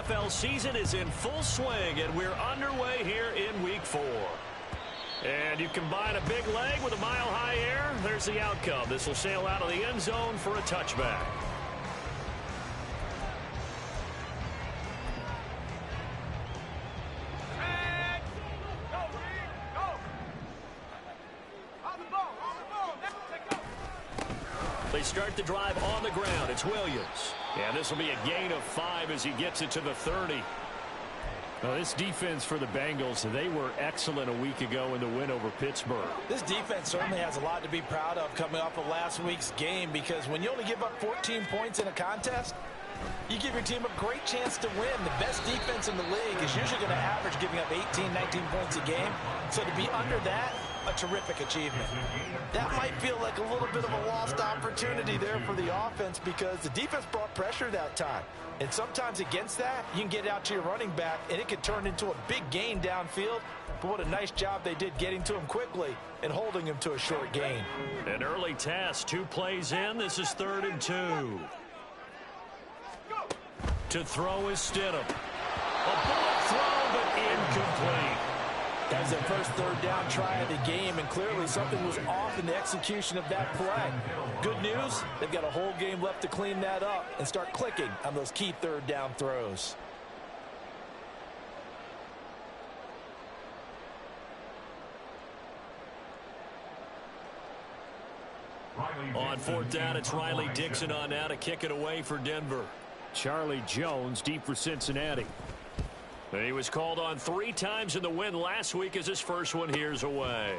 NFL season is in full swing, and we're underway here in Week 4. And you combine a big leg with a mile-high air, there's the outcome. This will sail out of the end zone for a touchback. They start the drive on the ground. It's Williams. And this will be a gain of 5 as he gets it to the 30. Well, this defense for the Bengals, they were excellent a week ago in the win over Pittsburgh. This defense certainly has a lot to be proud of coming off of last week's game, because when you only give up 14 points in a contest, you give your team a great chance to win. The best defense in the league is usually going to average giving up 18, 19 points a game. So to be under that, a terrific achievement. That might feel like a little bit of a lost opportunity there for the offense, because the defense brought pressure that time. And sometimes against that, you can get it out to your running back, and it can turn into a big gain downfield. But what a nice job they did getting to him quickly and holding him to a short gain. An early test, 2 plays in. This is 3rd and 2. To throw is Stidham. A bullet throw, but incomplete. That was their first 3rd down try of the game, and clearly something was off in the execution of that play. Good news, they've got a whole game left to clean that up and start clicking on those key 3rd down throws. On 4th down, it's Riley Dixon on now to kick it away for Denver. Charlie Jones deep for Cincinnati. He was called on 3 times in the win last week as his first one here's away.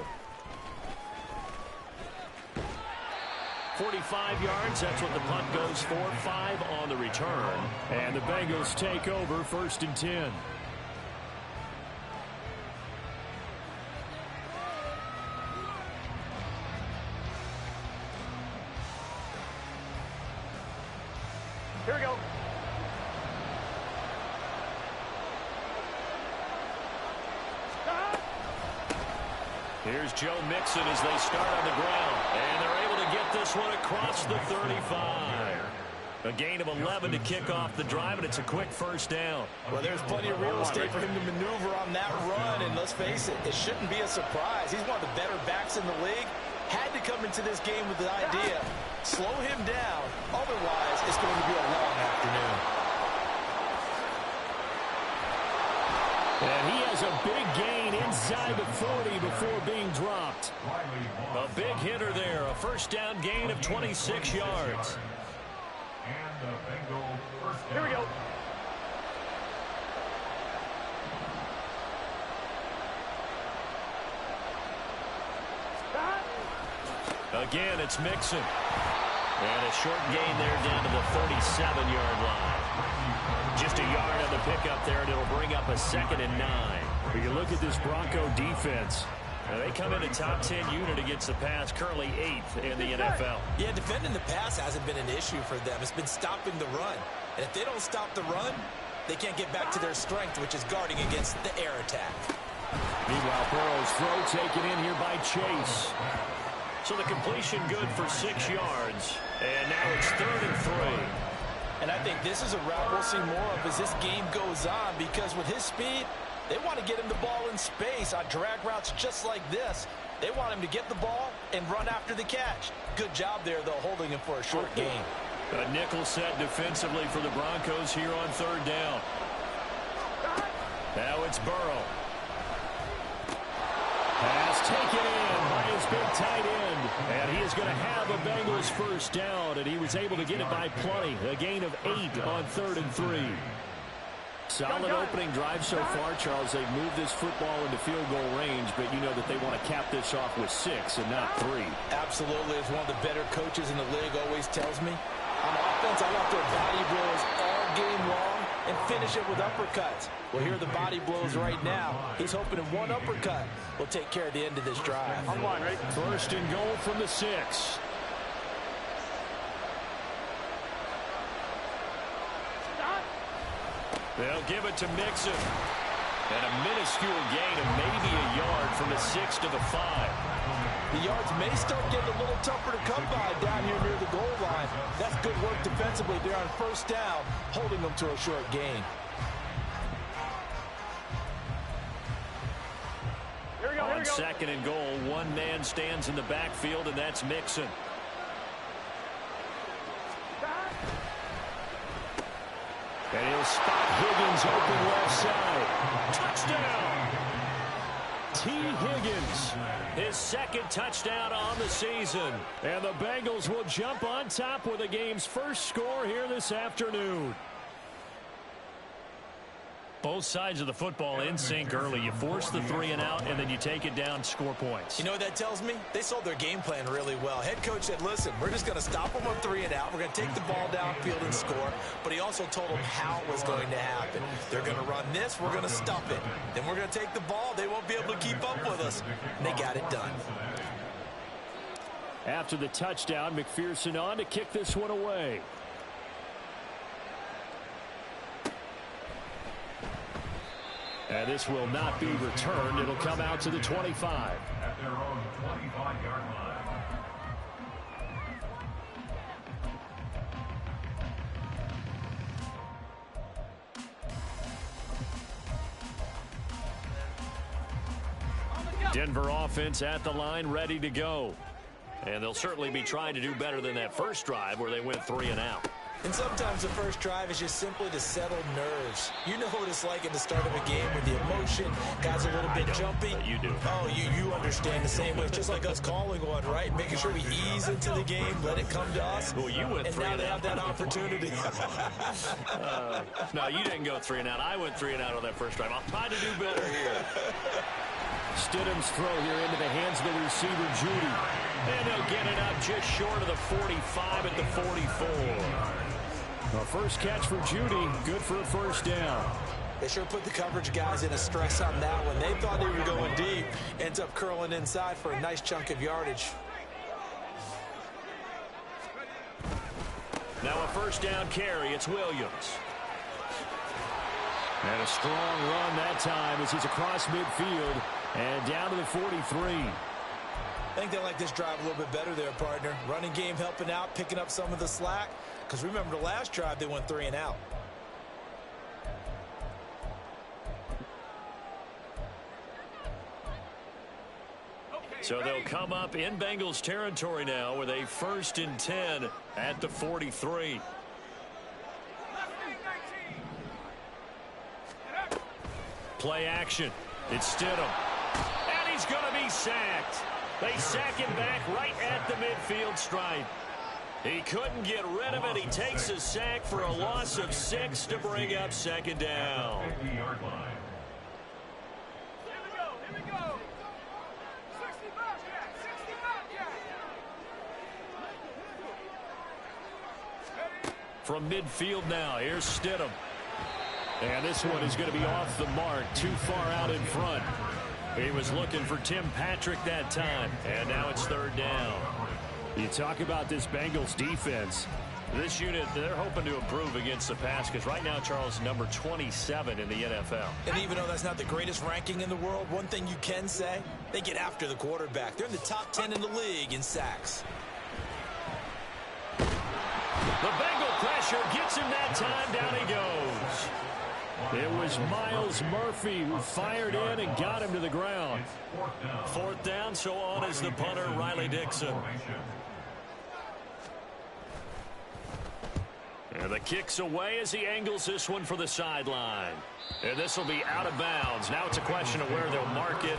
45 yards, that's what the punt goes for. 5 on the return. And the Bengals take over 1st and 10. Here we go. Here's Joe Mixon as they start on the ground. And they're able to get this one across the 35. A gain of 11 to kick off the drive, and it's a quick 1st down. Well, there's plenty of real estate for him to maneuver on that run, and let's face it, it shouldn't be a surprise. He's one of the better backs in the league. Had to come into this game with the idea, slow him down, otherwise it's going to be a long afternoon. And he has a big gain inside the 40 before being dropped. A big hitter there, a 1st down gain of 26 yards. Here we go. Again, it's Mixon. And a short gain there down to the 37-yard line. Just a yard on the pickup there, and it'll bring up a 2nd and 9. When you look at this Bronco defense, they come in a top 10 unit against the pass, currently 8th in the NFL. Yeah, defending the pass hasn't been an issue for them. It's been stopping the run. And if they don't stop the run, they can't get back to their strength, which is guarding against the air attack. Meanwhile, Burrow's throw taken in here by Chase. So the completion good for 6 yards. And now it's 3rd and 3. And I think this is a route we'll see more of as this game goes on, because with his speed, they want to get him the ball in space on drag routes just like this. They want him to get the ball and run after the catch. Good job there, though, holding him for a short gain. A nickel set defensively for the Broncos here on 3rd down. Now it's Burrow. Pass taken in by his big tight end. And he is going to have a Bengals 1st down, and he was able to get it by plenty. A gain of 8 on 3rd and 3. Solid opening drive so far, Charles. They've moved this football into field goal range, but you know that they want to cap this off with 6 and not 3. Absolutely. As one of the better coaches in the league always tells me, on offense, I want their body blows all game long and finish it with uppercuts. Well, here are the body blows right now. He's hoping in one uppercut will take care of the end of this drive. On line, right? 1st and goal from the 6. They'll give it to Mixon. And a minuscule gain of maybe a yard from the 6 to the 5. The yards may start getting a little tougher to come by down here near the goal line. That's good work defensively there on first down, holding them to a short gain. On second and goal, one man stands in the backfield, and that's Mixon. And he'll spot Higgins open left side. Touchdown! T. Higgins, his second touchdown on the season. And the Bengals will jump on top with the game's first score here this afternoon. Both sides of the football in sync early. You force the 3 and out, and then you take it down, score points. You know what that tells me? They sold their game plan really well. Head coach said, listen, we're just going to stop them on 3 and out. We're going to take the ball downfield and score. But he also told them how it was going to happen. They're going to run this. We're going to stop it. Then we're going to take the ball. They won't be able to keep up with us. And they got it done. After the touchdown, McPherson on to kick this one away. And this will not be returned. It'll come out to the 25. At their own 25-yard line. Denver offense at the line, ready to go. And they'll certainly be trying to do better than that first drive where they went 3 and out. And sometimes the first drive is just simply to settle nerves. You know what it's like at the start of a game with the emotion. Guys a little bit jumpy. You do. Oh, you understand the same way. It's just like us calling one, right? Making sure we ease into the game, let it come to us. Well, you went 3 and out. And now they have that opportunity. No, you didn't go 3 and out. I went 3 and out on that first drive. I'll try to do better here. Stidham's throw here into the hands of the receiver, Judy. And they'll get it up just short of the 45 at the 44. The first catch for Judy, good for a first down. They sure put the coverage guys in a stress on that one. They thought they were going deep. Ends up curling inside for a nice chunk of yardage. Now a first down carry. It's Williams. And a strong run that time as he's across midfield and down to the 43. I think they like this drive a little bit better there, partner. Running game helping out, picking up some of the slack. Because remember the last drive, they went 3 and out. So they'll come up in Bengals territory now with a 1st and 10 at the 43. Play action. It's Stidham. And he's going to be sacked. They sack him back right at the midfield stripe. He couldn't get rid of it. He takes a sack for a loss of 6 to bring up second down. 50-yard line. Here we go. 65, yeah. From midfield now, here's Stidham. And this one is going to be off the mark, too far out in front. He was looking for Tim Patrick that time, and now it's 3rd down. You talk about this Bengals defense. This unit, they're hoping to improve against the pass because right now, Charles, number 27 in the NFL. And even though that's not the greatest ranking in the world, one thing you can say, they get after the quarterback. They're in the top 10 in the league in sacks. The Bengal pressure gets him that time. Down he goes. It was Miles Murphy who fired in and got him to the ground. 4th down, so on is the punter, Riley Dixon. And the kick's away as he angles this one for the sideline. And this will be out of bounds. Now it's a question of where they'll mark it.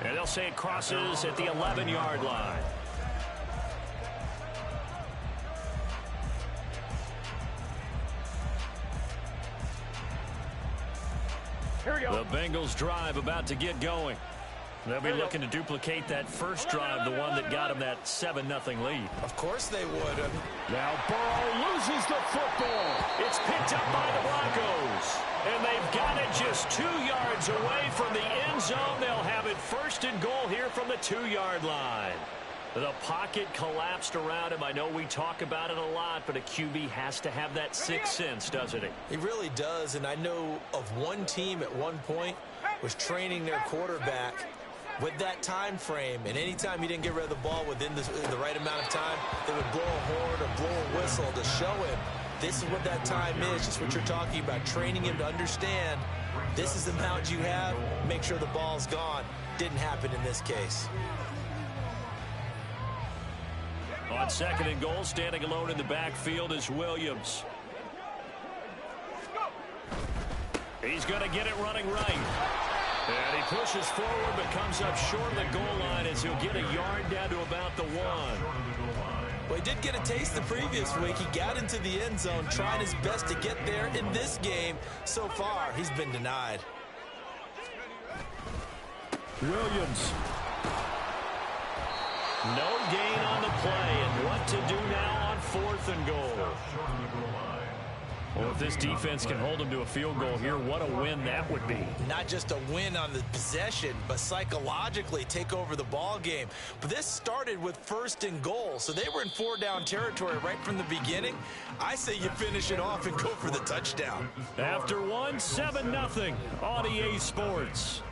And they'll say it crosses at the 11-yard line. The Bengals drive about to get going. They'll be looking to duplicate that first drive, the one that got them that 7-0 lead. Of course they would. Now Burrow loses the football. It's picked up by the Broncos. And they've got it just 2 yards away from the end zone. They'll have it 1st and goal here from the 2-yard line. The pocket collapsed around him. I know we talk about it a lot, but a QB has to have that sixth sense, doesn't he? He really does, and I know of one team at one point was training their quarterback With that time frame, and anytime you didn't get rid of the ball within the right amount of time, they would blow a horn or blow a whistle to show him this is what that time is, just what you're talking about, training him to understand this is the amount you have, make sure the ball's gone. Didn't happen in this case. On 2nd and goal, standing alone in the backfield is Williams. He's going to get it running right. And he pushes forward but comes up short of the goal line as he'll get a yard down to about the 1. Well, he did get a taste the previous week. He got into the end zone, trying his best to get there in this game. So far, he's been denied. Williams. No gain on the play, and what to do now on 4th and goal. Well, if this defense can hold them to a field goal here, what a win that would be. Not just a win on the possession, but psychologically take over the ball game. But this started with 1st and goal, so they were in 4-down territory right from the beginning. I say you finish it off and go for the touchdown. After 1, 7-0 on EA Sports.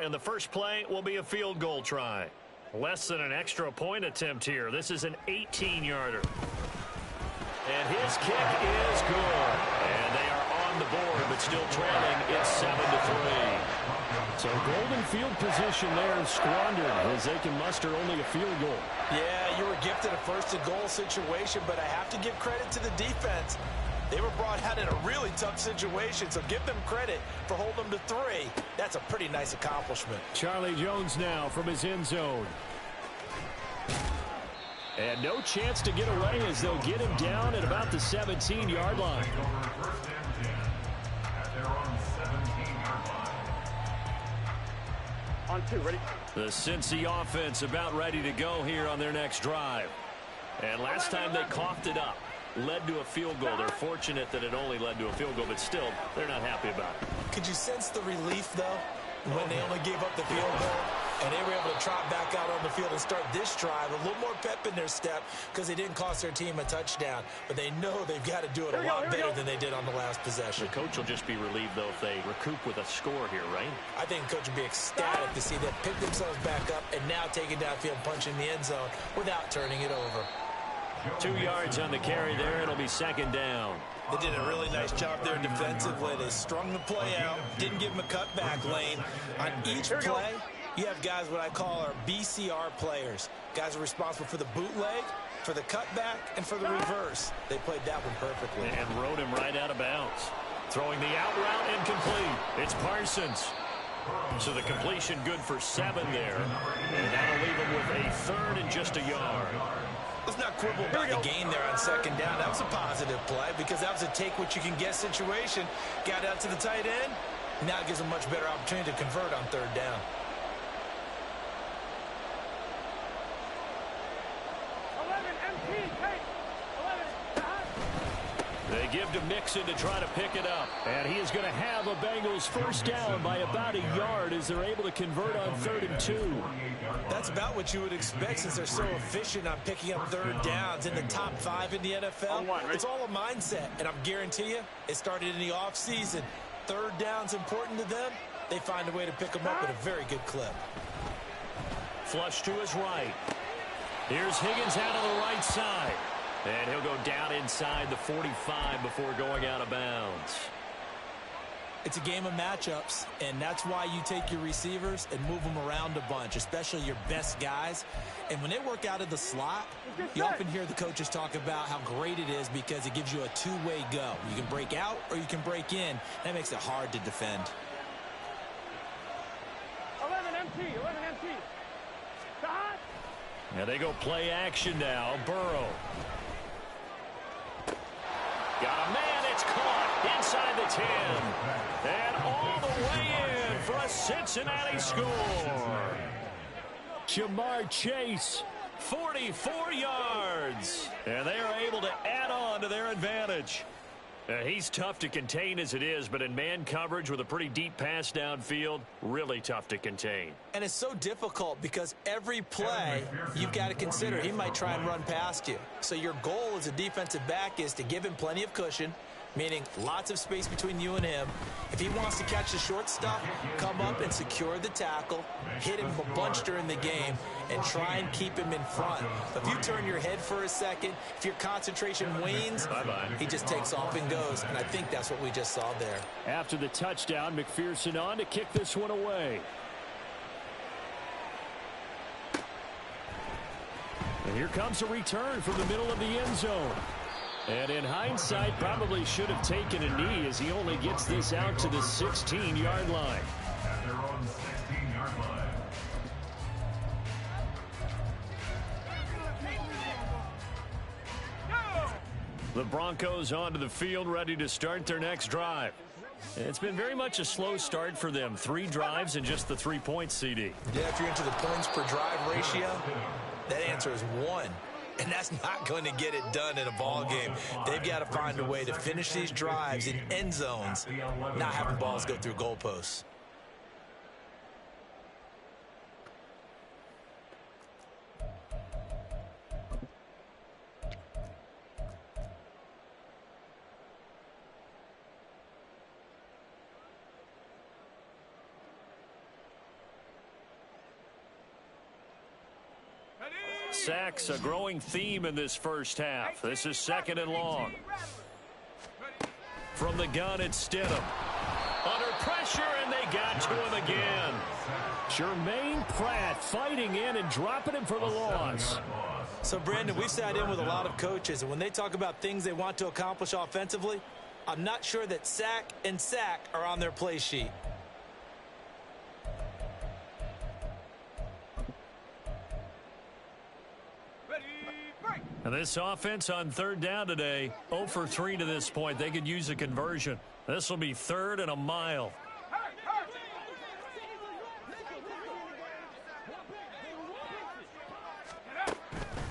And the first play will be a field goal try. Less than an extra point attempt here. This is an 18-yarder. And his kick is good. And they are on the board, but still trailing. It's 7-3. So golden field position there is squandered as they can muster only a field goal. Yeah, you were gifted a 1st and goal situation, but I have to give credit to the defense. They were brought out in a really tough situation, so give them credit for holding them to 3. That's a pretty nice accomplishment. Charlie Jones now from his end zone. And no chance to get away as they'll get him down at about the 17-yard line. On 2, ready? The Cincy offense about ready to go here on their next drive. And last time they coughed it up, led to a field goal. They're fortunate that it only led to a field goal, but still, they're not happy about it. Could you sense the relief, though, when they only gave up the field goal? And they were able to trot back out on the field and start this drive. A little more pep in their step because they didn't cost their team a touchdown. But they know they've got to do it a lot better than they did on the last possession. The coach will just be relieved, though, if they recoup with a score here, right? I think the coach will be ecstatic to see them pick themselves back up and now take it downfield, punch in the end zone without turning it over. 2 yards on the carry there. It'll be 2nd down. They did a really nice job there defensively. They strung the play out, didn't give them a cutback lane. On each play, you have guys what I call our BCR players. Guys are responsible for the bootleg, for the cutback, and for the reverse. They played that one perfectly. And rode him right out of bounds. Throwing the out route incomplete. It's Parsons. So the completion good for 7 there. And that'll leave him with a 3rd and just a yard. Let's not quibble about the gain there on 2nd down. That was a positive play because that was a take-what-you-can-get situation. Got out to the tight end. Now it gives them much better opportunity to convert on 3rd down. 11, MT, take. 11, They give to Mixon to try to pick it up. And he is going to have a Bengals 1st down by about a yard as they're able to convert on 3rd and 2. That's about what you would expect since they're so efficient on picking up 3rd downs in the top 5 in the NFL. It's all a mindset, and I guarantee you it started in the offseason. 3rd down's important to them. They find a way to pick them up at a very good clip. Flush to his right. Here's Higgins out on the right side. And he'll go down inside the 45 before going out of bounds. It's a game of matchups, and that's why you take your receivers and move them around a bunch, especially your best guys. And when they work out of the slot, you often hear the coaches talk about how great it is because it gives you a two-way go. You can break out or you can break in. That makes it hard to defend. 11, MT, 11, MT. Stop. Now they go play action now. Burrow. Got a man, it's caught inside the 10. And all the way in for a Cincinnati score. Jamar Chase, 44 yards. And they are able to add on to their advantage. He's tough to contain as it is, but in man coverage with a pretty deep pass downfield, really tough to contain. And it's so difficult because every play you've got to consider he might try and run past you. So your goal as a defensive back is to give him plenty of cushion, meaning lots of space between you and him. If he wants to catch the short stuff, come up and secure the tackle, hit him a bunch during the game, and try and keep him in front. But if you turn your head for a second, if your concentration wanes, he just takes off and goes. And I think that's what we just saw there. After the touchdown, McPherson on to kick this one away. And here comes a return from the middle of the end zone. And in hindsight, probably should have taken a knee as he only gets this out to the 16-yard line. At their own 16-yard line. The Broncos onto the field, ready to start their next drive. It's been very much a slow start for them. 3 drives and just the 3 points, CD. Yeah, if you're into the points per drive ratio, that answer is 1. And that's not going to get it done in a ball game. They've got to find a way to finish these drives in end zones, not having balls go through goalposts. Sacks, a growing theme in this first half. This is 2nd and long. From the gun, it's Stidham. Under pressure, and they got to him again. Jermaine Pratt fighting in and dropping him for the loss. So, Brandon, we've sat in with a lot of coaches, and when they talk about things they want to accomplish offensively, I'm not sure that sack and sack are on their play sheet. And this offense on 3rd down today, 0 for 3 to this point. They could use a conversion. This will be 3rd and a mile.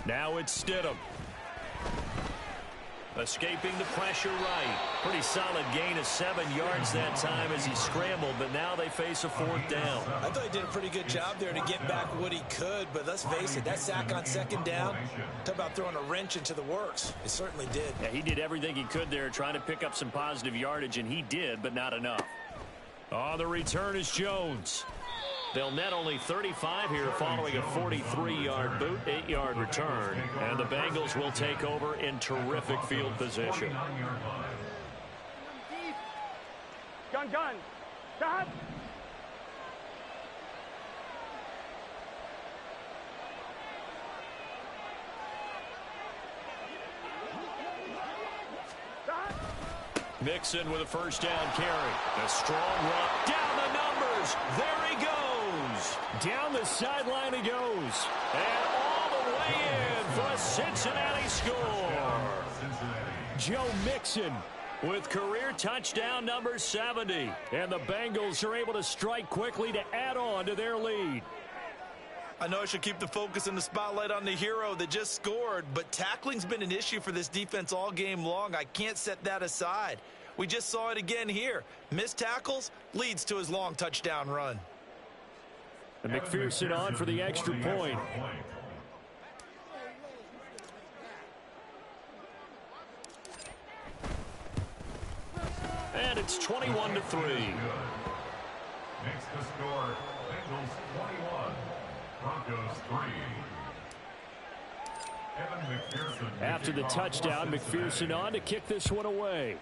Now it's Stidham. Escaping the pressure right. Pretty solid gain of 7 yards that time as he scrambled, but now they face a 4th down. I thought he did a pretty good job there to get back what he could, but let's face it, that sack on 2nd down, talk about throwing a wrench into the works. It certainly did. Yeah, he did everything he could there trying to pick up some positive yardage, and he did, but not enough. On the return is Jones. They'll net only 35 here following a 43-yard boot, 8-yard return. And the Bengals will take over in terrific field position. Gun, gun. Stop. Mixon with a 1st down carry. A strong run. Down the numbers. There he goes. Down the sideline he goes. And all the way in for a Cincinnati score. Joe Mixon with career touchdown number 70. And the Bengals are able to strike quickly to add on to their lead. I know I should keep the focus and the spotlight on the hero that just scored, but tackling's been an issue for this defense all game long. I can't set that aside. We just saw it again here. Missed tackles leads to his long touchdown run. And McPherson on for the extra point. And it's 21-3. Makes the score Bengals 21, Broncos 3. After the touchdown, McPherson on to kick this one away.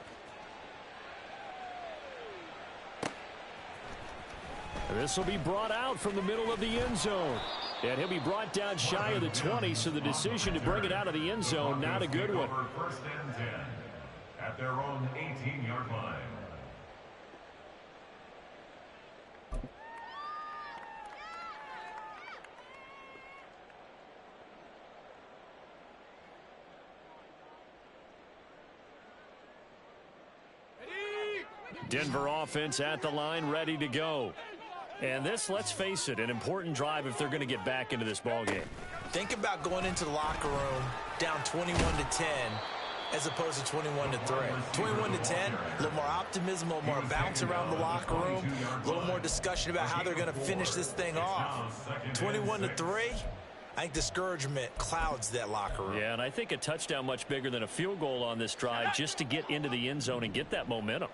This will be brought out from the middle of the end zone. And he'll be brought down shy of the 20, so the decision to bring it out of the end zone, not a good one. 1st and 10 at their own 18-yard line. Denver offense at the line, ready to go. And this, let's face it, an important drive if they're going to get back into this ballgame. Think about going into the locker room down 21-10 as opposed to 21-3. 21-10, a little more optimism, a little more bounce around the locker room, a little more discussion about how they're going to finish this thing off. 21-3, I think discouragement clouds that locker room. Yeah, and I think a touchdown much bigger than a field goal on this drive just to get into the end zone and get that momentum.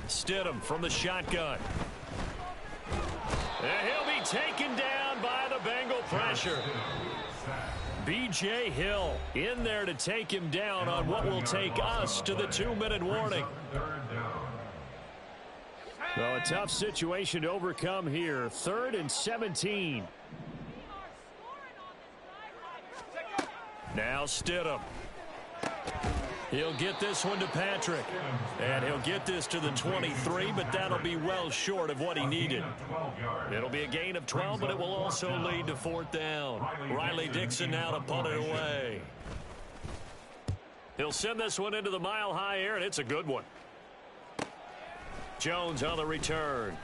Stidham from the shotgun. And he'll be taken down by the Bengal pressure. B.J. Hill in there to take him down on what will take us to the 2-minute warning. Well, a tough situation to overcome here. 3rd and 17. Now Stidham. He'll get this one to Patrick. And he'll get this to the 23, but that'll be well short of what he needed. It'll be a gain of 12, but it will also lead to 4th down. Riley Dixon now to punt it away. He'll send this one into the mile-high air, and it's a good one. Jones on the return.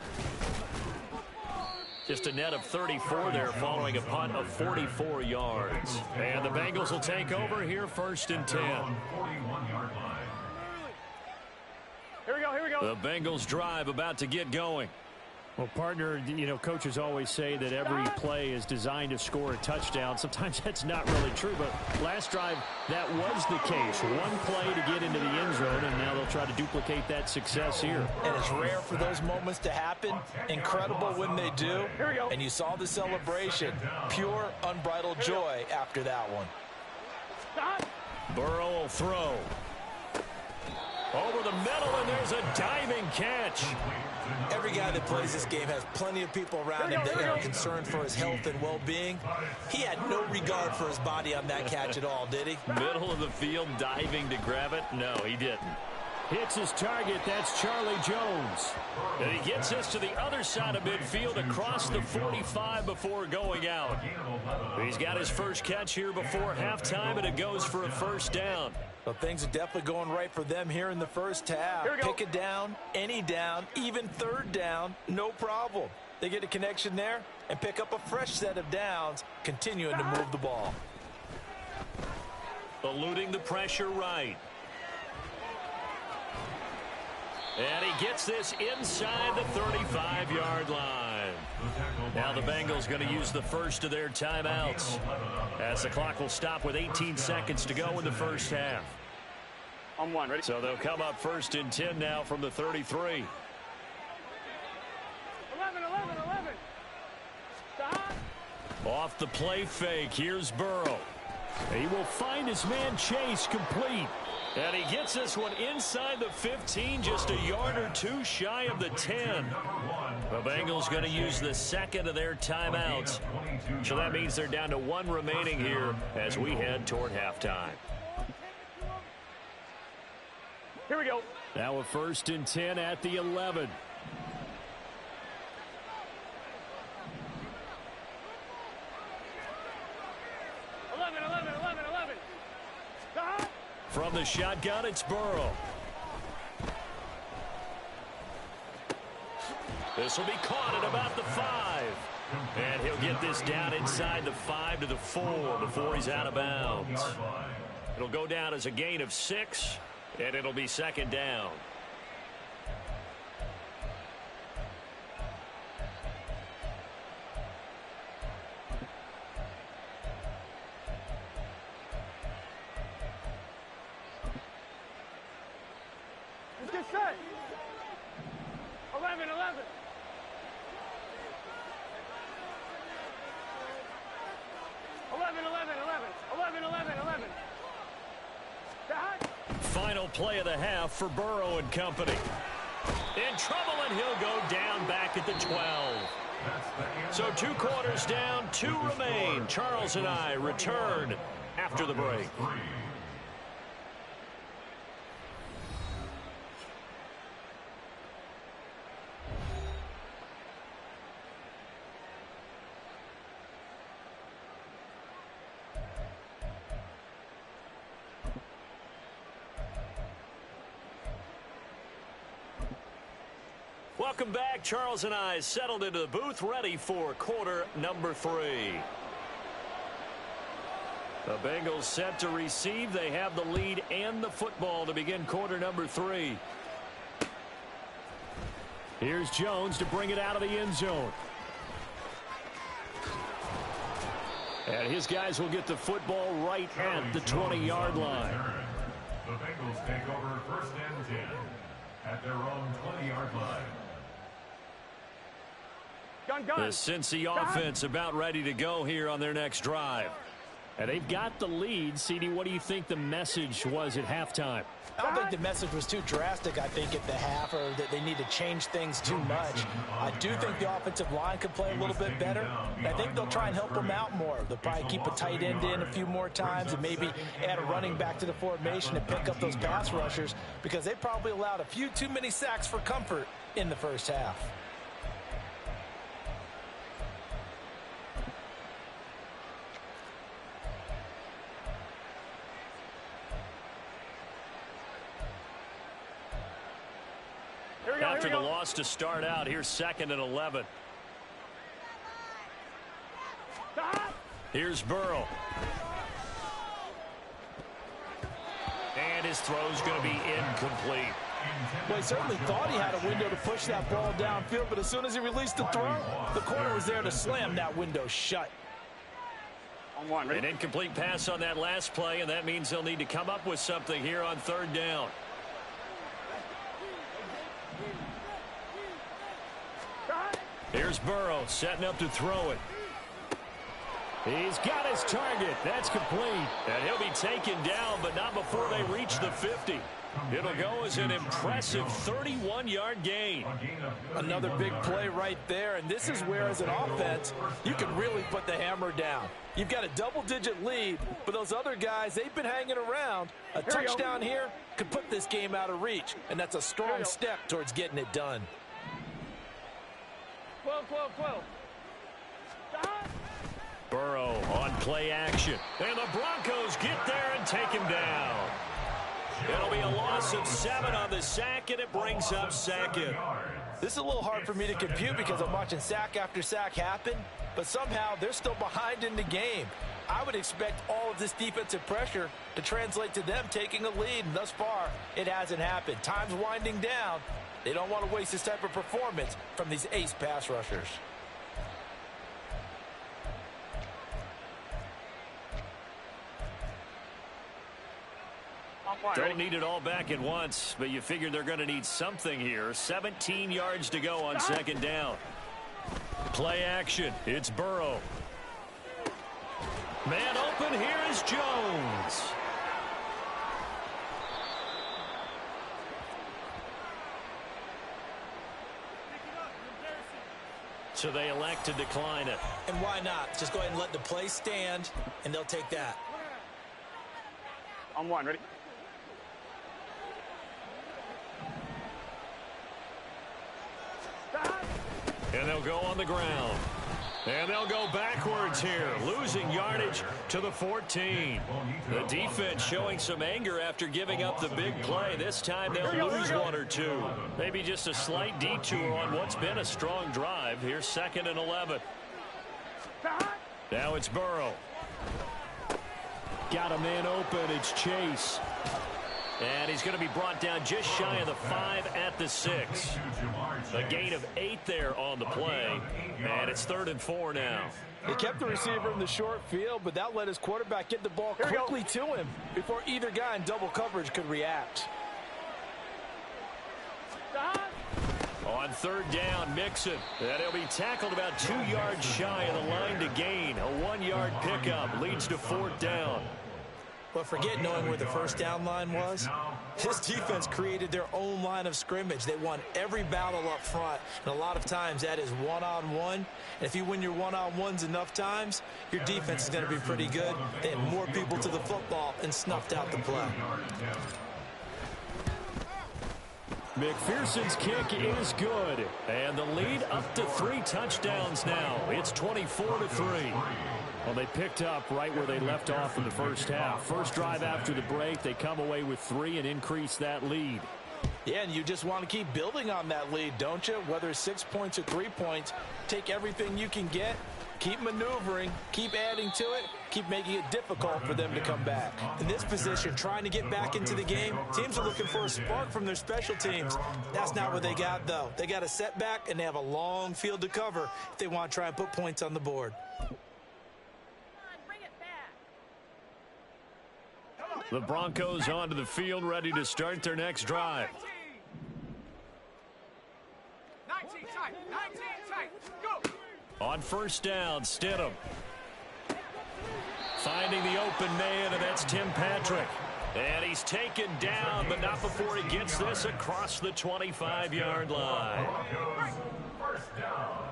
Just a net of 34 there following a punt of 44 yards. And the Bengals will take over here 1st and 10. Here we go, here we go. The Bengals drive about to get going. Well, partner, you know, coaches always say that every play is designed to score a touchdown. Sometimes that's not really true, but last drive, that was the case. One play to get into the end zone, and now they'll try to duplicate that success here. And it's rare for those moments to happen. Incredible when they do. Here we go. And you saw the celebration. Pure, unbridled joy after that one. Burrow will throw. Over the middle, and there's a diving catch. Every guy that plays this game has plenty of people around him that are concerned for his health and well-being. He had no regard for his body on that catch at all, did he? Middle of the field, diving to grab it? No, he didn't. Hits his target. That's Charlie Jones. And he gets this to the other side of midfield across the 45 before going out. He's got his first catch here before halftime, and it goes for a 1st down. Well, things are definitely going right for them here in the first half. Pick it down, any down, even 3rd down, no problem. They get a connection there and pick up a fresh set of downs, continuing to move the ball. Eluding the pressure right. And he gets this inside the 35-yard line. Now the Bengals going to use the first of their timeouts, as the clock will stop with 18 seconds to go in the first half. On one, ready? So they'll come up 1st and 10 now from the 33. 11, 11, 11. Stop. Off the play fake, here's Burrow. He will find his man Chase complete. And he gets this one inside the 15, just a yard or two shy of the 10. The Bengals going to use the 2nd of their timeouts. So that means they're down to 1 remaining here as we head toward halftime. Here we go. Now a 1st and 10 at the 11. From the shotgun, it's Burrow. This will be caught at about the 5. And he'll get this down inside the 5 to the 4 before he's out of bounds. It'll go down as a gain of 6, and it'll be 2nd down. Get set. 11, 11. 11, 11, 11. 11, 11, 11. Final play of the half for Burrow and company. In trouble, and he'll go down back at the 12. So 2 quarters down, 2 remain. Charles and I return after the break. Welcome back. Charles and I settled into the booth, ready for quarter number 3. The Bengals set to receive. They have the lead and the football to begin quarter number 3. Here's Jones to bring it out of the end zone. And his guys will get the football right at the 20-yard line. The Bengals take over 1st and 10 at their own 20-yard line. The Cincy offense about ready to go here on their next drive. And they've got the lead. CD, what do you think the message was at halftime? I don't think the message was too drastic, I think, at the half, or that they need to change things too much. I do think the offensive line could play a little bit better. And I think they'll try and help them out more. They'll probably keep a tight end in a few more times and maybe add a running back to the formation and pick up those pass rushers, because they probably allowed a few too many sacks for comfort in the first half. After the loss to start out, here's 2nd and 11. Here's Burrow. And his throw's going to be incomplete. Well, he certainly thought he had a window to push that ball downfield, but as soon as he released the throw, the corner was there to slam that window shut. An incomplete pass on that last play, and that means they'll need to come up with something here on 3rd down. Here's Burrow setting up to throw it. He's got his target. That's complete. And he'll be taken down, but not before they reach the 50. It'll go as an impressive 31-yard gain. Another big play right there, and this is where, as an offense, you can really put the hammer down. You've got a double-digit lead, but those other guys, they've been hanging around. A touchdown here could put this game out of reach, and that's a strong step towards getting it done. 12. Burrow on play action. And the Broncos get there and take him down. It'll be a loss of 7 on the sack, and it brings up 2nd. This is a little hard for me to compute because I'm watching sack after sack happen, but somehow they're still behind in the game. I would expect all of this defensive pressure to translate to them taking a lead, and thus far, it hasn't happened. Time's winding down. They don't want to waste this type of performance from these ace pass rushers. Don't need it all back at once, but you figure they're going to need something here. 17 yards to go on 2nd down. Play action. It's Burrow. Man open. Here is Jones. So they elect to decline it. And why not? Just go ahead and let the play stand, and they'll take that. On 1, ready? And they'll go on the ground. And they'll go backwards here, losing yardage to the 14. The defense showing some anger after giving up the big play. This time they'll lose 1 or 2. Maybe just a slight detour on what's been a strong drive. Here's 2nd and 11. Now it's Burrow. Got a man open. It's Chase. And he's going to be brought down just shy of the 5 at the 6. A gain of 8 there on the play. And it's 3rd and 4 now. They kept the receiver in the short field, but that let his quarterback get the ball quickly to him before either guy in double coverage could react. On 3rd down, Mixon. And he'll be tackled about 2 yards shy of the line to gain. A 1-yard pickup leads to 4th down. But forget knowing where the first down line was. This defense created their own line of scrimmage. They won every battle up front, and a lot of times that is one-on-one. And if you win your one-on-ones enough times, your defense is going to be pretty good. They had more people to the football and snuffed out the play. McPherson's kick is good. And the lead up to 3 touchdowns now. It's 24-3. Well, they picked up right where they left off in the first half. First drive after the break, they come away with 3 and increase that lead. Yeah, and you just want to keep building on that lead, don't you? Whether it's 6 points or 3 points, take everything you can get Keep maneuvering, keep adding to it, keep making it difficult for them to come back. In this position, trying to get back into the game, teams are looking for a spark from their special teams. That's not what they got, though. They got a setback, and they have a long field to cover if they want to try and put points on the board. The Broncos onto the field, ready to start their next drive. 19 tight, 19 tight, go! On first down, Stidham. Finding the open man, and that's Tim Patrick. And he's taken down, but not before he gets this across the 25-yard line. First down.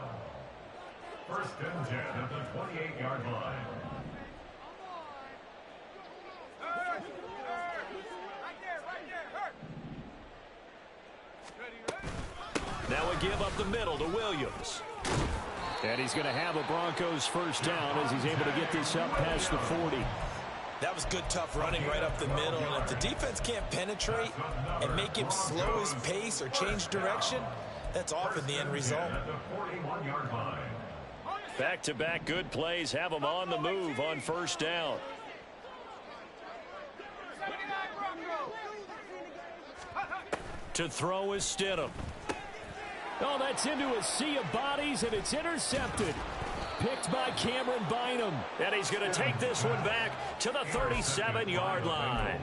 First and 10 at the 28-yard line. Now we give up the middle to Williams. And he's going to have a Broncos first down as he's able to get this up past the 40. That was good, tough running right up the middle. And if the defense can't penetrate and make him slow his pace or change direction, that's often the end result. Back-to-back good plays have them on the move on first down. To throw is Stidham. Oh, that's into a sea of bodies, and it's intercepted. Picked by Cameron Bynum. And he's going to take this one back to the 37-yard line.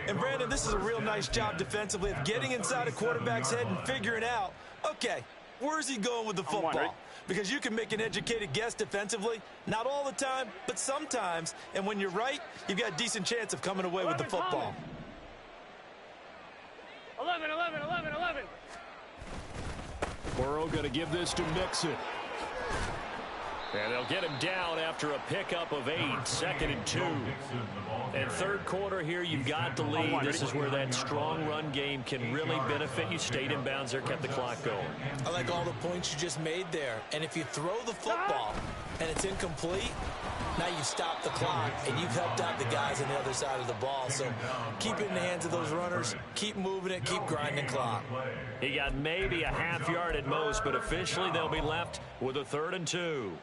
And, Brandon, this is a real nice job defensively of getting inside a quarterback's head and figuring out, okay, where's he going with the football? Because you can make an educated guess defensively, not all the time, but sometimes. And when you're right, you've got a decent chance of coming away with the football. 11, 11, 11, 11. Burrow going to give this to Mixon. And they'll get him down after a pickup of 8, 2nd and 2. And third quarter here, you've got the lead. This is where that strong run game can really benefit you. Stayed in bounds there, kept the clock going. I like all the points you just made there. And if you throw the football and it's incomplete, now you stop the clock and you've helped out the guys on the other side of the ball. So keep it in the hands of those runners. Keep moving it. Keep grinding clock. He got maybe a half yard at most, but officially they'll be left with a 3rd and 2.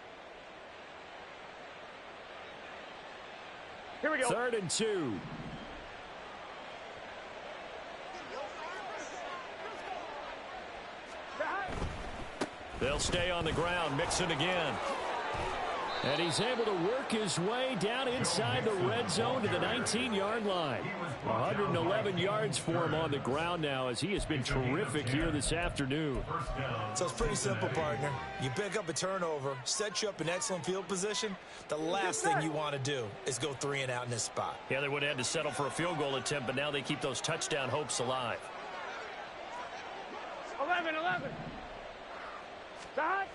Here we go. 3rd and 2. They'll stay on the ground. Mixon again. And he's able to work his way down inside the red zone to the 19-yard line. 111 yards for him on the ground now as he has been terrific here this afternoon. So it's pretty simple, partner. You pick up a turnover, set you up in excellent field position. The last thing you want to do is go 3 and out in this spot. Yeah, they would have had to settle for a field goal attempt, but now they keep those touchdown hopes alive. 11, 11. Stop.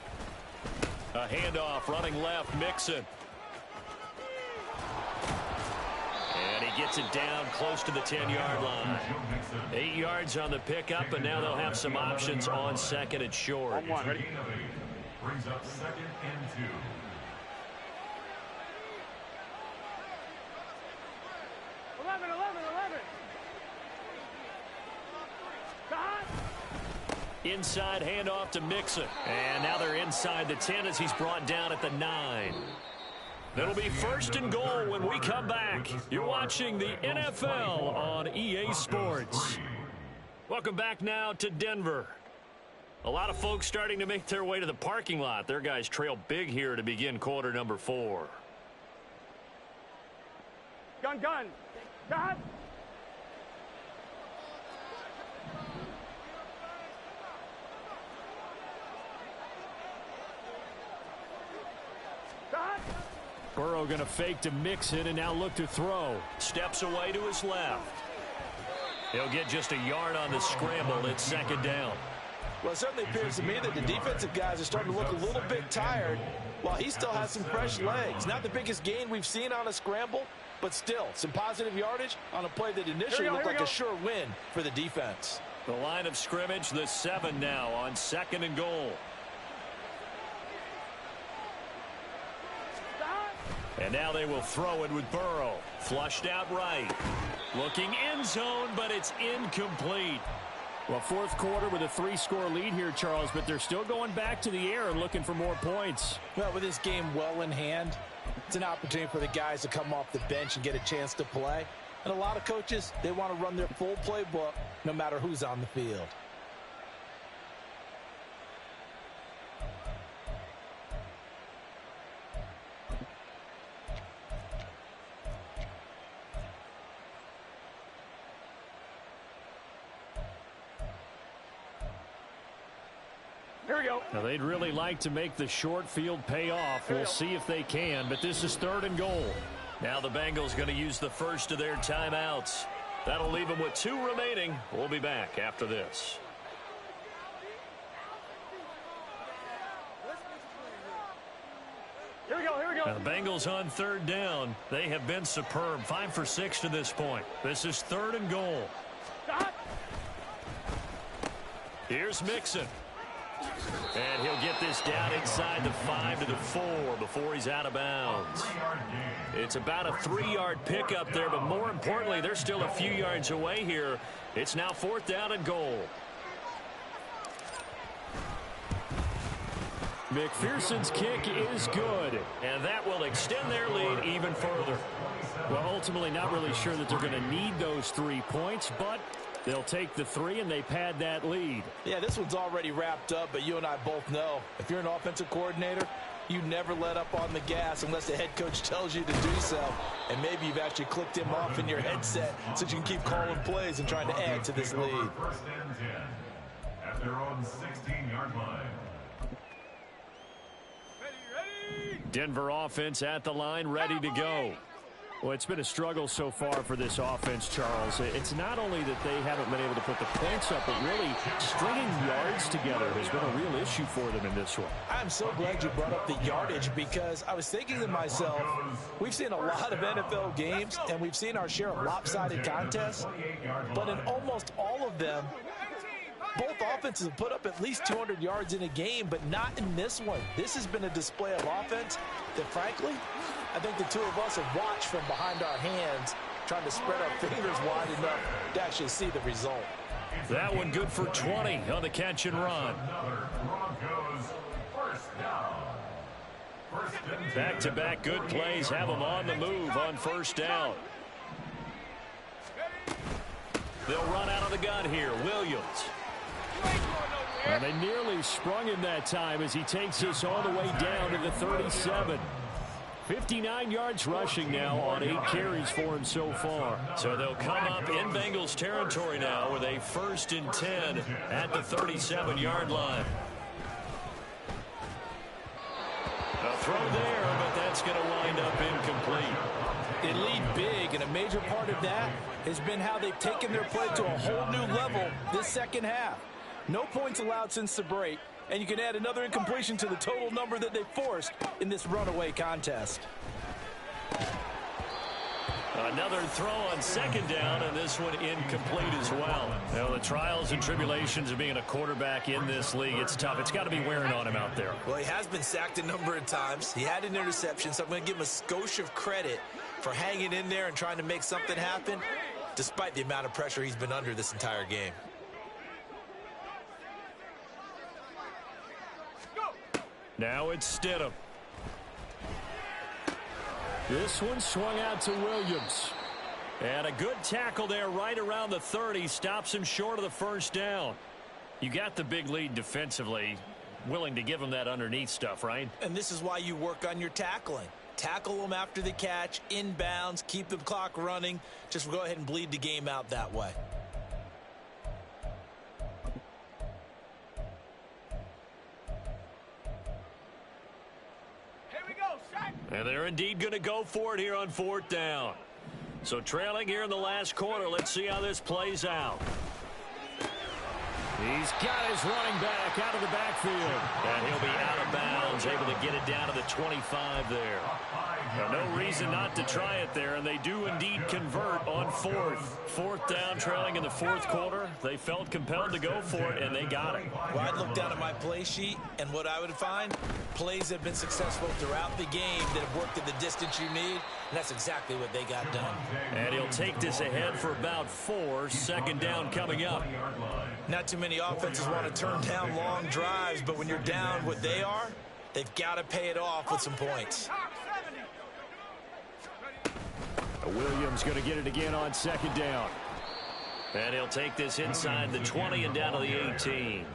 A handoff, running left, Mixon. And he gets it down close to the 10-yard line. 8 yards on the pickup, and now they'll have some options on 2nd and short. Ready? Brings up 2nd and 2. Inside handoff to Mixon. And now they're inside the 10 as he's brought down at the 9. It'll be 1st and goal when we come back. You're watching the NFL on EA Sports. Welcome back now to Denver. A lot of folks starting to make their way to the parking lot. Their guys trail big here to begin quarter number 4. Gun, gun. Gun. Burrow going to fake to Mixon and now look to throw. Steps away to his left. He'll get just a yard on the scramble. It's 2nd down. Well, it certainly appears to me that the defensive guys are starting to look a little bit tired while he still has some fresh legs. Not the biggest gain we've seen on a scramble, but still some positive yardage on a play that initially looked like a sure win for the defense. The line of scrimmage, the 7 now on 2nd and goal. And now they will throw it with Burrow. Flushed out right. Looking end zone, but it's incomplete. Well, fourth quarter with a 3-score lead here, Charles, but they're still going back to the air and looking for more points. Well, with this game well in hand, it's an opportunity for the guys to come off the bench and get a chance to play. And a lot of coaches, they want to run their full playbook no matter who's on the field. Here we go. Now, they'd really like to make the short field pay off. We'll see if they can, but this is 3rd and goal. Now the Bengals going to use the first of their timeouts. That'll leave them with 2 remaining. We'll be back after this. Here we go. Here we go. Now the Bengals on 3rd down. They have been superb. 5 for 6 to this point. This is 3rd and goal. Stop. Here's Mixon. And he'll get this down inside the 5 to the 4 before he's out of bounds. It's about a 3-yard pickup there, but more importantly, they're still a few yards away here. It's now 4th down and goal. McPherson's kick is good. And that will extend their lead even further. Well, ultimately not really sure that they're going to need those 3 points, but they'll take the 3 and they pad that lead. Yeah, this one's already wrapped up, but you and I both know if you're an offensive coordinator, you never let up on the gas unless the head coach tells you to do so. And maybe you've actually clicked him off in your headset so you can keep calling plays and trying to add to this lead. 1st and 10 at their own 16-yard line. Denver offense at the line, ready to go. Well, it's been a struggle so far for this offense, Charles. It's not only that they haven't been able to put the points up, but really stringing yards together has been a real issue for them in this one. I'm so glad you brought up the yardage because I was thinking to myself, we've seen a lot of NFL games and we've seen our share of lopsided contests, but in almost all of them, both offenses have put up at least 200 yards in a game, but not in this one. This has been a display of offense that, frankly, I think the two of us have watched from behind our hands, trying to spread our fingers wide enough to actually see the result. That one good for 20 on the catch and run. Back-to-back good plays have them on the move on 1st down. They'll run out of the gun here. Williams. And they nearly sprung him that time as he takes us all the way down to the 37. 59 yards rushing now on 8 carries for him so far. So they'll come up in Bengals territory now with a 1st and 10 at the 37-yard line. A throw there, but that's going to wind up incomplete. They lead big, and a major part of that has been how they've taken their play to a whole new level this second half. No points allowed since the break, and you can add another incompletion to the total number that they forced in this runaway contest. Another throw on 2nd down, and this one incomplete as well. Now, the trials and tribulations of being a quarterback in this league, it's tough. It's got to be wearing on him out there. Well, he has been sacked a number of times. He had an interception, so I'm going to give him a skosh of credit for hanging in there and trying to make something happen, despite the amount of pressure he's been under this entire game. Now it's Stidham. This one swung out to Williams. And a good tackle there right around the 30. Stops him short of the 1st down. You got the big lead defensively. Willing to give him that underneath stuff, right? And this is why you work on your tackling. Tackle them after the catch, inbounds, keep the clock running. Just go ahead and bleed the game out that way. And they're indeed going to go for it here on 4th down. So trailing here in the last quarter. Let's see how this plays out. He's got his running back out of the backfield. And he'll be out of bounds, able to get it down to the 25 there. Now, no reason not to try it there, and they do indeed convert on fourth. Fourth down, trailing in the fourth quarter. They felt compelled to go for it, and they got it. Well, I'd look down at my play sheet, and what I would find, plays have been successful throughout the game that have worked at the distance you need, and that's exactly what they got done. And he'll take this ahead for about 4. Second down coming up. Not too many offenses want to turn down long drives, but when you're down what they are, they've got to pay it off with some points. Williams going to get it again on second down. And he'll take this inside the 20 and down to the 18.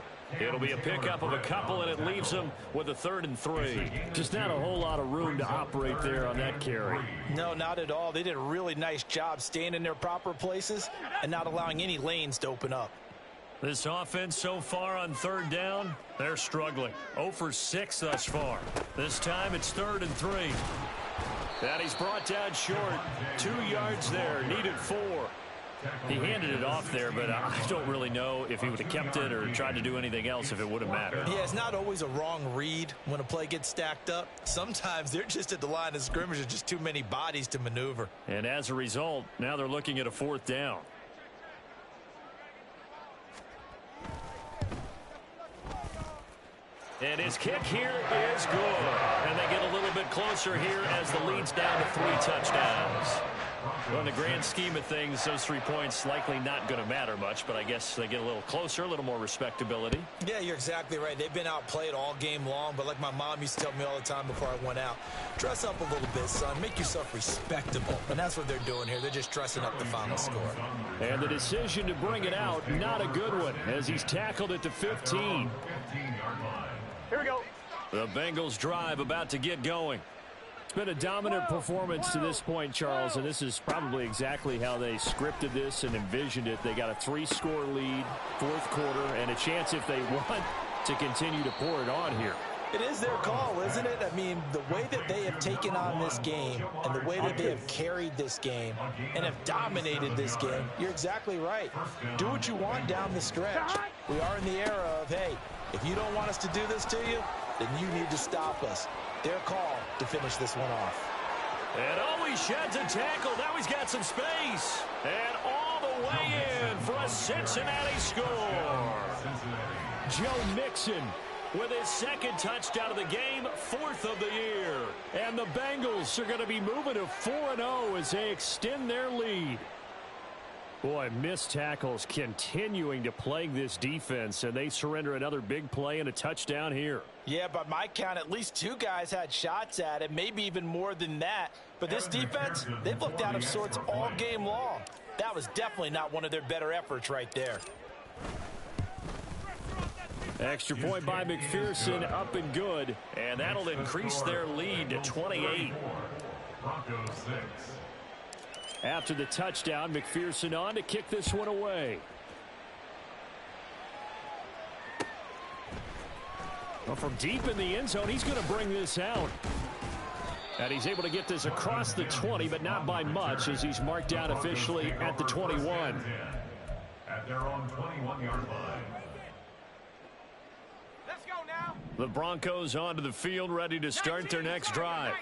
It'll be a pickup of a couple, and it leaves them with a 3rd and 3. Just not a whole lot of room to operate there on that carry. No, not at all. They did a really nice job staying in their proper places and not allowing any lanes to open up. This offense so far on 3rd down, they're struggling. 0 for 6 thus far. This time it's 3rd and 3. And he's brought down short. 2 yards there, needed 4. He handed it off there, but I don't really know if he would have kept it or tried to do anything else if it would have mattered. Yeah, it's not always a wrong read when a play gets stacked up. Sometimes they're just at the line of scrimmage with just too many bodies to maneuver. And as a result, now they're looking at a 4th down. And his kick here is good. And they get a little bit closer here as the lead's down to 3 touchdowns. Well, in the grand scheme of things, those 3 points likely not going to matter much, but I guess they get a little closer, a little more respectability. Yeah, you're exactly right. They've been outplayed all game long, but like my mom used to tell me all the time before I went out, dress up a little bit, son. Make yourself respectable. And that's what they're doing here. They're just dressing up the final score. And the decision to bring it out, not a good one, as he's tackled at the 15. Here we go. The Bengals drive about to get going. It's been a dominant performance to this point, Charles, and this is probably exactly how they scripted this and envisioned it. They got a 3-score lead, 4th quarter, and a chance if they want to continue to pour it on here. It is their call, isn't it? I mean, the way that they have taken on this game and the way that they have carried this game and have dominated this game, you're exactly right. Do what you want down the stretch. We are in the era of, hey, if you don't want us to do this to you, then you need to stop us. Their call to finish this one off. And he sheds a tackle. Now he's got some space. And all the way in for a Cincinnati score. Joe Mixon with his 2nd touchdown of the game, 4th of the year. And the Bengals are going to be moving to 4-0 as they extend their lead. Boy, missed tackles continuing to plague this defense, and they surrender another big play and a touchdown here. Yeah, by my count, at least 2 guys had shots at it, maybe even more than that. But this defense, they've looked out of sorts all game long. That was definitely not one of their better efforts right there. Extra point by McPherson, up and good. And that'll increase their lead to 28. Broncos 6. After the touchdown, McPherson on to kick this one away. Well, from deep in the end zone, he's going to bring this out. And he's able to get this across the 20, but not by much, as he's marked down officially at the 21. At their own 21-yard line. Let's go now. The Broncos onto the field, ready to start their next drive.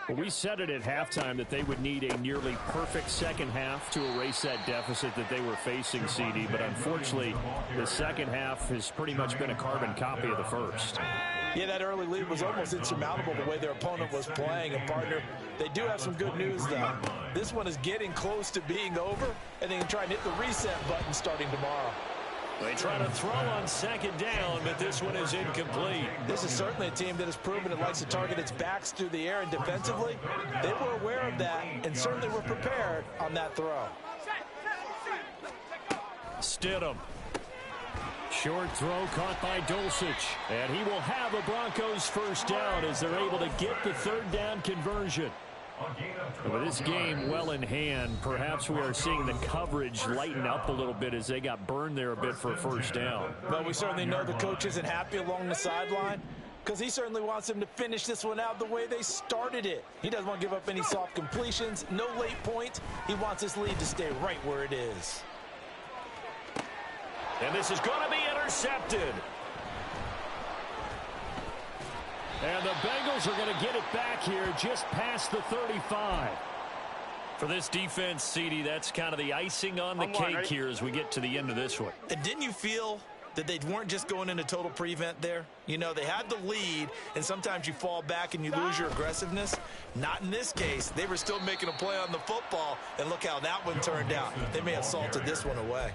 Well, we said it at halftime that they would need a nearly perfect second half to erase that deficit that they were facing, CD. But unfortunately, the second half has pretty much been a carbon copy of the first. Yeah, that early lead was almost insurmountable the way their opponent was playing. And, partner, they do have some good news, though. This one is getting close to being over, and they can try and hit the reset button starting tomorrow. They try to throw on 2nd down, but this one is incomplete. This is certainly a team that has proven it likes to target its backs through the air, and defensively, they were aware of that and certainly were prepared on that throw. Stidham. Short throw caught by Dulcich. And he will have a Broncos 1st down as they're able to get the 3rd down conversion. With this game well in hand, perhaps we are seeing the coverage lighten up a little bit as they got burned there a bit for a 1st down. Well, we certainly know the coach isn't happy along the sideline because he certainly wants them to finish this one out the way they started it. He doesn't want to give up any soft completions, no late points. He wants his lead to stay right where it is. And this is going to be intercepted. And the Bengals are going to get it back here just past the 35. For this defense, CD, that's kind of the icing on the cake here as we get to the end of this one. And didn't you feel that they weren't just going into total prevent there? You know, they had the lead, and sometimes you fall back and you lose your aggressiveness. Not in this case. They were still making a play on the football, and look how that one turned out. They may have salted this one away.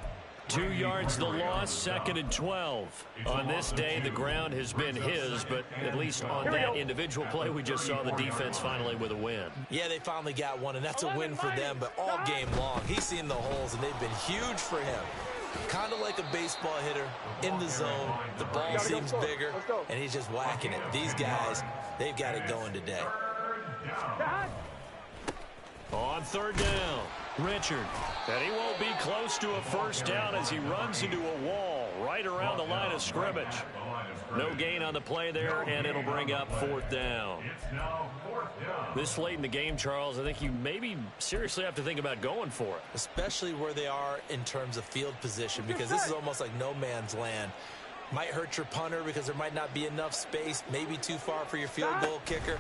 2 yards the loss, 2nd and 12. On this day, the ground has been his, but at least on that individual play, we just saw the defense finally with a win. Yeah, they finally got one, and that's a win for them, but all game long, he's seen the holes, and they've been huge for him. Kind of like a baseball hitter in the zone. The ball seems bigger, and he's just whacking it. These guys, they've got it going today. On 3rd down, Richard. And he won't be close to a first down as he runs into a wall right around the line of scrimmage. No gain on the play there, and it'll bring up 4th down. This late in the game, Charles, I think you maybe seriously have to think about going for it. Especially where they are in terms of field position, because this is almost like no man's land. Might hurt your punter because there might not be enough space, maybe too far for your field goal kicker.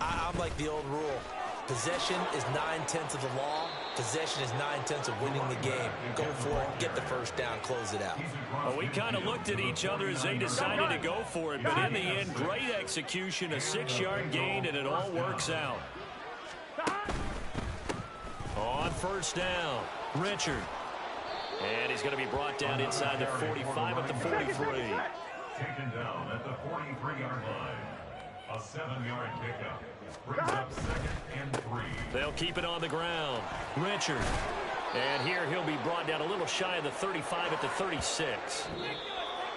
I'm like the old rule. Possession is 9/10 of the law. Possession is 9/10 of winning the game. Go for it, get the first down, close it out. Well, we kind of looked at each other as they decided to go for it, but in the end, great execution, a 6-yard gain, and it all works out. On 1st down, Richard. And he's going to be brought down inside the 45 at the 43. Taken down at the 43-yard line. A 7-yard pickup. Brings up 2nd and 3. They'll keep it on the ground. Richard. And here he'll be brought down a little shy of the 35 at the 36.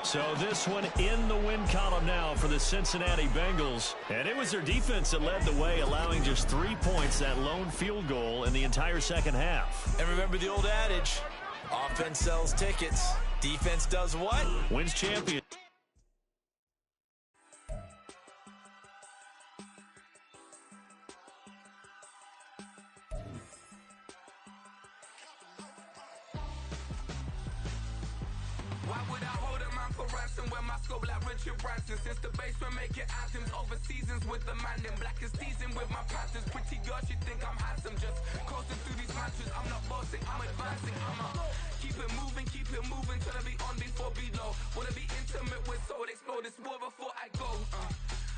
So this one in the win column now for the Cincinnati Bengals. And it was their defense that led the way, allowing just 3 points, that lone field goal in the entire second half. And remember the old adage, offense sells tickets. Defense does what? Wins champion. Since the basement making anthems over seasons with the man in black is teasing with my patterns. Pretty girls, you think I'm handsome, just coasting through these matches. I'm not bossing, I'm advancing. Keep it moving till I be on before below. Wanna be intimate with soul, explore this war before I go.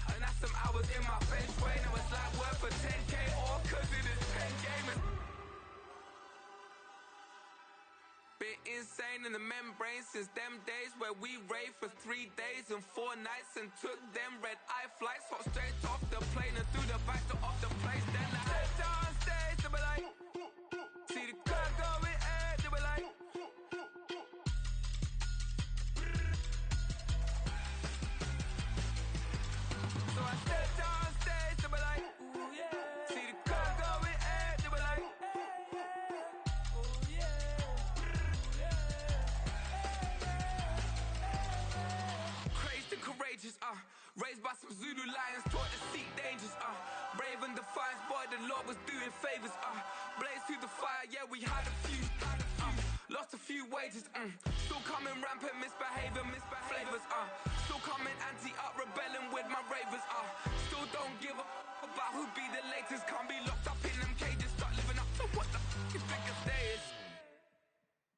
And that's some hours in my bench way. Now it's like work for 10K all cause it is pen gaming. Been insane in the membrane since them days where we raved for 3 days and 4 nights and took them red-eye flights, hot straight off the plane and through the back door of the place. Then I stepped on stage, they were like, see the crowd going ahead, they were like, so I stepped on stage, they were like, ooh yeah, see the crowd going ahead, they were like, oh yeah. Courageous, raised by some Zulu lions, taught to seek dangers, brave and defiant, boy, the Lord was doing favors, blaze through the fire, yeah, we had a few, lost a few wages, still coming rampant, misbehavior, flavors, still coming anti-up, rebelling with my ravers, still don't give a about who be the latest, can't be locked up in them cages, start living up to what the f*** is biggest day is.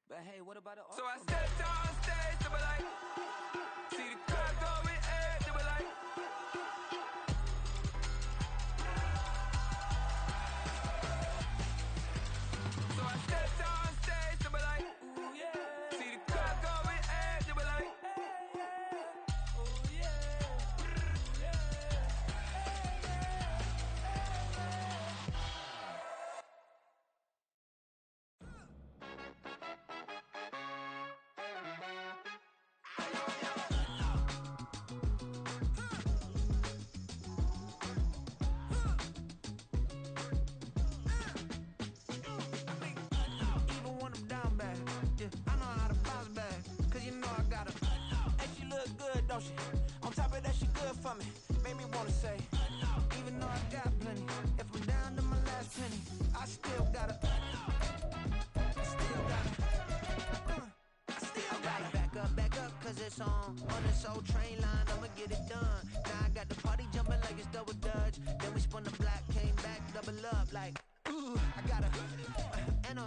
But hey, what about it? So I stepped on stage, they were like, see the crowd going ahead, they were like, so I stepped on stage, they were like, ooh yeah, see the crowd going ahead, they were like, oh yeah, on top of that, she good for me. Made me wanna say, even though I got plenty, if I'm down to my last penny, I still gotta, I still gotta lights on this old train line, I'ma get it done. Now I got the party jumping like it's double dutch. Then we spun the block, came back, double up like, ooh, I got her. And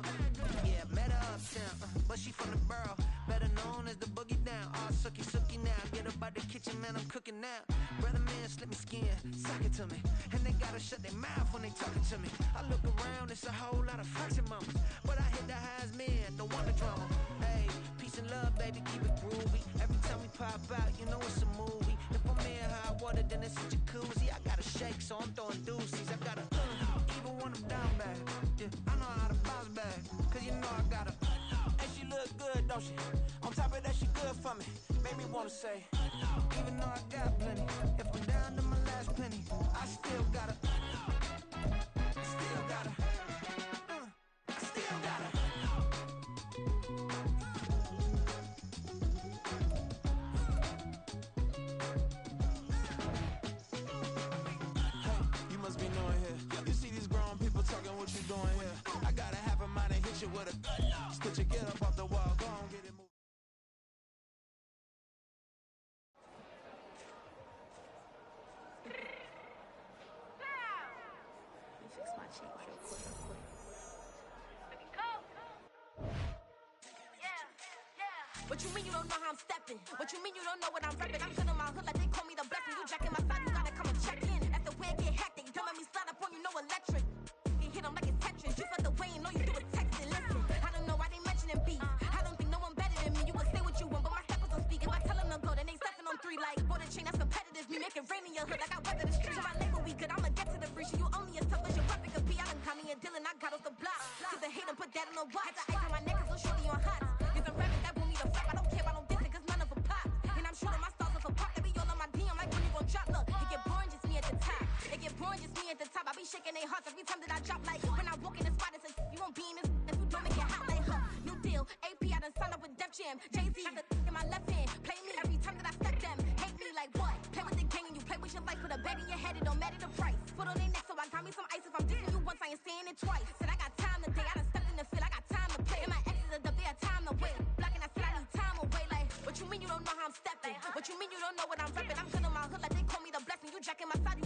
yeah, met her uptown, but she from the borough, better known as the boogie down. All sookie now, get up out the kitchen, man, I'm cooking now. Brother man, slip me skin, suck it to me. And they gotta shut their mouth when they talking to me. I look around, it's a whole lot of flirting mamas, but I hit the highs, man, don't want the drama. Hey, peace and love, baby, keep it groovy. Every time we pop out, you know it's a movie. If I'm in hot water, then it's a jacuzzi. I gotta shake, so I'm throwing deuces. I gotta, even when I'm down bad, yeah, I know how to bounce back, cause you know I gotta, and she look good, don't she? On top of that, she good for me, made me wanna say, even though I got plenty, if I'm down to my last penny, I still gotta, I still gotta. What you doing here? I gotta have a mind and hit you with a stitch you, get up off the wall, go on, get it moving. Let me fix my cheek real quick. What you mean you don't know how I'm stepping? What you mean you don't know what I'm repping? I'm good on my hood like they call me the blessing. You jacking my side, you gotta come and check in. That's the way I get hectic. Don't let me slide up on you, no electric. Hit them like it's Tetris. You felt the way and all you do is text it. Listen, I don't know why they mentioning beef. I don't think no one better than me. You can say what you want, but my steppers don't speak. If I tell them to go, then they stepping on 3 like border chain. That's competitive. Me make it rain in your hood like I weather the street. So my label we good. I'ma get to the free. You only as tough as your weapon could be. I done caught me a Dylan. I got off the block. Cause they hate and put that on the watch. Had the ice on my neck, cause I'm shorty on hot. Cause I'm rapping that boom me the frap. I don't care about no dissing, cause none of them pop. And I'm shooting my stars off a pop. They be all on my DM like when you gon' drop. Look, it get boring just me at the top. It get boring just me at the top. I be shaking their hearts every time that I drop like. When I walk in the spot, it's a you won't be in this if you don't make it hot like her. New deal, AP, I done signed up with Def Jam. Jay-Z, got the in my left hand. Play me every time that I step them. Hate me like what? Play with the gang and you play with your life. Put a bag in your head, it don't matter the price. Put on their neck, so I got me some ice. If I'm dissing you once, I ain't saying it twice. Said I got time today, I done stepped in the field, I got time to play. And my exes are up, they had time to wait. Blocking, I said I need time away. Like, what you mean you don't know how I'm stepping? What you mean you don't know what I'm repping? I'm good on my hood like they call me the blessing. You jacking my side.